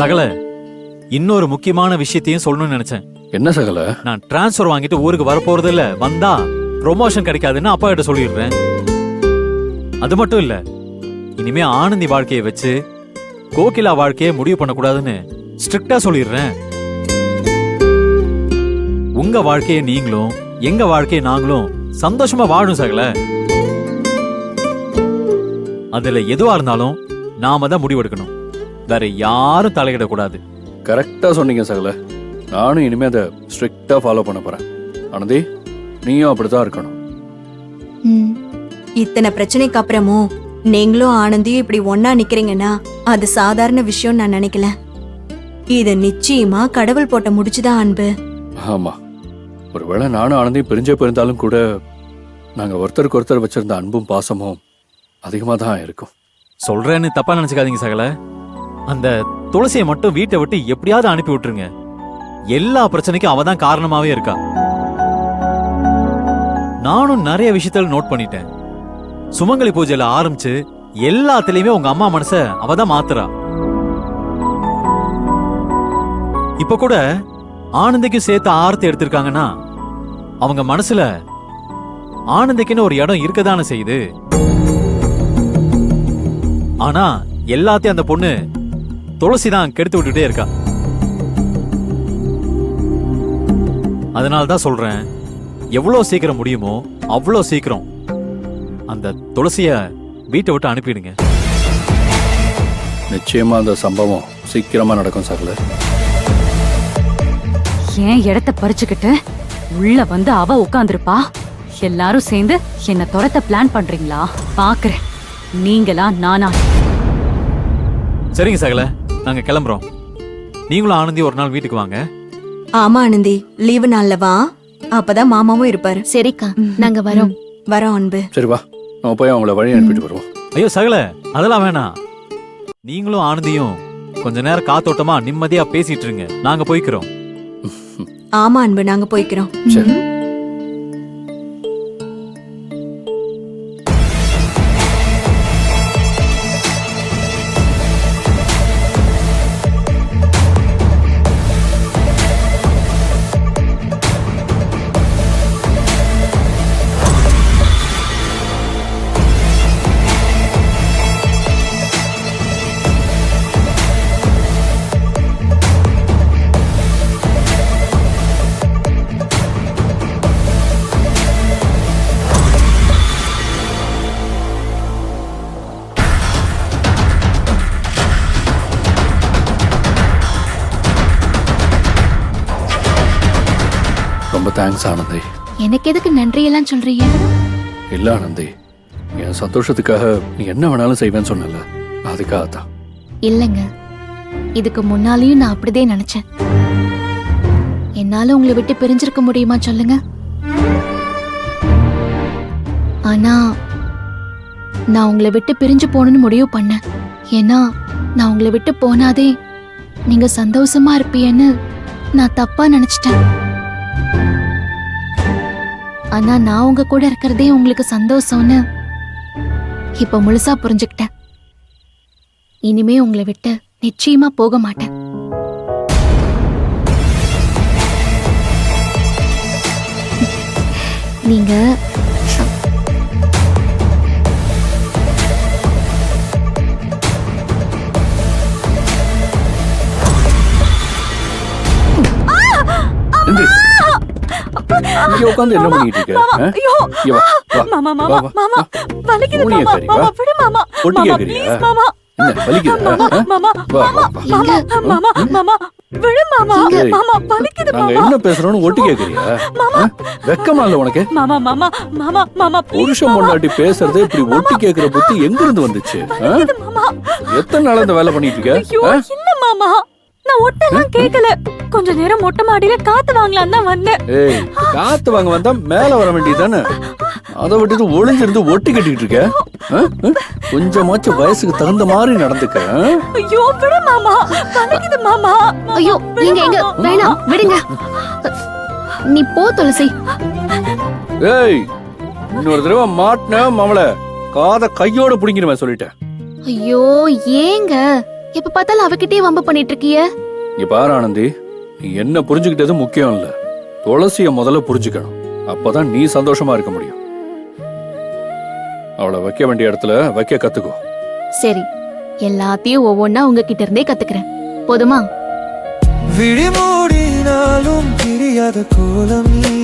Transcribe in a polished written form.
சகல, இன்னொரு முக்கியமான விஷயத்தையும் சொல்லணும்னு நினைச்சேன். என்ன சகல? நான் டிரான்ஸ்ஃபர் வாங்கிட்டு ஊருக்கு வரப்போறது இல்ல, வந்தா ப்ரொமோஷன் கிடைக்காதுன்னு அப்பா கிட்ட சொல்லிடுறேன். அது மட்டும் இல்ல, இனிமே ஆனந்தி வாழ்க்கையை வச்சு கோகிலா வாழ்க்கையை முடிவு பண்ணக்கூடாதுன்னு ஸ்ட்ரிக்டா சொல்லிடுறேன். உங்க வாழ்க்கையை நீங்களும் எங்க வாழ்க்கையை நாங்களும் சந்தோஷமா வாழும் சகல. அதுல எதுவா இருந்தாலும் நாம தான் முடிவெடுக்கணும், வேற யாரும் தலையிடக்கூடாது. கரெக்டா சொன்னீங்க சகல. நானும் இனிமே அதை ஸ்ட்ரிக்டா ஃபாலோ பண்ண போறேன். ஆனந்தி, நீயும் அப்படித்தான் இருக்கணும். இத்தனை பிரச்சனைக்கு அப்புறமும் நீங்களும் ஆனந்தியும் இப்படி ஒன்னா நிக்கிறீங்கன்னா அது சாதாரண விஷயம் நான் நினைக்கல. இது நிச்சயமா கடவுள் போட்ட முடிச்சுதான் அன்பு. ஆமா, ஒருவேளை நானும் ஆனந்தியும் பிரிஞ்சே போயிருந்தாலும் கூட நாங்க ஒருத்தருக்கு ஒருத்தர் வச்சிருந்த அன்பும் பாசமும் அதிகமா தான் இருக்கும். சொல்றேன்னு தப்பா நினைச்சுக்காதீங்க சகல. அந்த துளசியை மட்டும் வீட்டை விட்டு எப்படியாவது அனுப்பி விட்டுருங்க. எல்லா பிரச்சனைக்கும் அவ தான் காரணமாவே இருக்கா. நானும் நிறைய விஷயத்துல நோட் பண்ணிட்டேன். சுமங்கலி பூஜையில ஆரம்பிச்சு எல்லாத்துலயுமே உங்க அம்மா மனச அவதான் மாத்துறா. இப்ப கூட ஆனந்திக்கு சேர்த்து ஆர்த்தி எடுத்திருக்காங்கன்னா அவங்க மனசுல ஆனந்திக்குன்னு ஒரு இடம் இருக்கதானே செய்யுது. ஆனா எல்லாத்தையும் அந்த பொண்ணு துளசி தான் கெடுத்து விட்டுட்டே இருக்கா. அதனால்தான் சொல்றேன், எவ்வளவு சீக்கிரம் முடியுமோ அவ்வளவு சீக்கிரம் அந்த துளசிய வீட்டை விட்டு அனுப்பிடுங்க. நிச்சயமா அந்த சம்பவம் சீக்கிரமா நடக்கும் சகல. ஏன் இடத்த பறிச்சுக்கிட்டு உள்ள வந்து அவ உட்கார்ந்துருப்பா. எல்லாரும் சேர்ந்து என்ன துரத்த பிளான் பண்றீங்களா? பாக்குறேன், நீங்களா நானா? சரிங்க சகல, நாங்க கிளம்புறோம். நீங்களும் ஆனந்தி ஒரு நாள் வீட்டுக்கு வாங்க. ஆமா ஆனந்தி, லீவு நாள்ல வா, அப்பதான் மாமாவும் இருப்பாரு. சரிக்கா, நாங்க வரோம். வரோம் அன்பு. சரி வா, நம்ம போய் அவங்கள வழி அனுப்பிட்டு வருவோம். ஐயோ சகல, அதெல்லாம் வேணாம். நீங்களும் ஆனந்தியும் கொஞ்ச நேரம் காத்தோட்டமா நிம்மதியா பேசிட்டு இருங்க, நாங்க போய்க்கிறோம். ஆமா அன்பு, நாங்க போய்க்கிறோம். சரி. ரொம்ப தேங்க்ஸ் ஆனந்தி. எனக்கு எதுக்கு நன்றி எல்லாம் சொல்றீங்க? இல்ல ஆனந்தி, என் சந்தோஷத்துக்காக நீ என்ன வேணாலும் செய்வேன்னு சொன்னல, அதுக்காக தான். இல்லைங்க, இதுக்கு முன்னாலேயும் நான் அப்படிதான் நினைச்சேன். என்னால உங்களை விட்டு பிரிஞ்சிருக்க முடியுமா சொல்லுங்க? ஆனா நான் உங்களை விட்டு பிரிஞ்சு போகணும்னு முடிவு பண்ணேன். ஏன்னா நான் உங்களை விட்டு போனாதே நீங்க சந்தோஷமா இருப்பீன்னு நான் தப்பா நினைச்சிட்டேன். ஆனா நான் உங்க கூட இருக்கிறதே உங்களுக்கு சந்தோஷம்னு இப்ப முழுசா புரிஞ்சுக்கிட்டேன். இனிமே உங்களை விட்டு நிச்சயமா போக மாட்டேன். நீங்க இங்க உட்கார்ந்து என்ன பண்ணிட்டு இருக்க? ஐயோ மாமா மாமா மாமா வலிக்குது மாமா. மாமா விடு மாமா. மாமா ப்ளீஸ் மாமா. என்ன வலிக்குதா? மாமா மாமா மாமா மாமா விடு மாமா. மாமா வலிக்குது மாமா. நாங்க என்ன பேசுறோம்னு ஒட்டி கேக்குறியா? வெக்கமா இல்ல உனக்கு? மாமா மாமா மாமா மாமா புருஷன் பொண்டாட்டி பேசுறதே இப்படி ஒட்டி கேக்குற புத்தி எங்க இருந்து வந்துச்சு? எத்தனை நாளா இந்த வேலை பண்ணிட்டு இருக்க? ஐயோ இல்ல மாமா, நான் ஒட்டெல்லாம் கேக்கல. கொஞ்ச நேரம் மொட்டை மாடியில காத்து வாங்கலாம் தான் வந்தேன். ஏய், காத்து வாங்க வந்தா மேல வர வேண்டியதானே? அதை விட்டுட்டு ஒளிஞ்சிருந்து ஒட்டி கட்டிட்டு இருக்க. கொஞ்சமாச்சும் வயசுக்கு தகுந்த மாதிரி நடந்துக்க. ஐயோ விடு மாமா, வலிக்குது மாமா. ஐயோ நீங்க எங்க வேணாம் விடுங்க. நீ போ துளசி. ஏய், இன்னொரு தடவை மாட்டின மாமள காதை கையோட புடிங்கிடுவேன் சொல்லிட்டேன். ஐயோ ஏங்க எப்ப பார்த்தாலும் அவகிட்டயே வம்பு பண்ணிட்டு இருக்கிய. இங்க பாரு ஆனந்தி, நீ என்ன புரிஞ்சுக்கிட்டது முக்கியம் இல்ல, துளசிய முதல்ல புரிஞ்சுக்கணும். அப்பதான் நீ சந்தோஷமா இருக்க முடியும். அவளை வைக்க வேண்டிய இடத்துல வைக்க கத்துக்கோ. சரி, எல்லாத்தையும் ஒவ்வொன்னா உங்ககிட்ட இருந்தே கத்துக்கிறேன். போதுமா? விழி மூடினாலும் தெரியாத கோலம் நீ.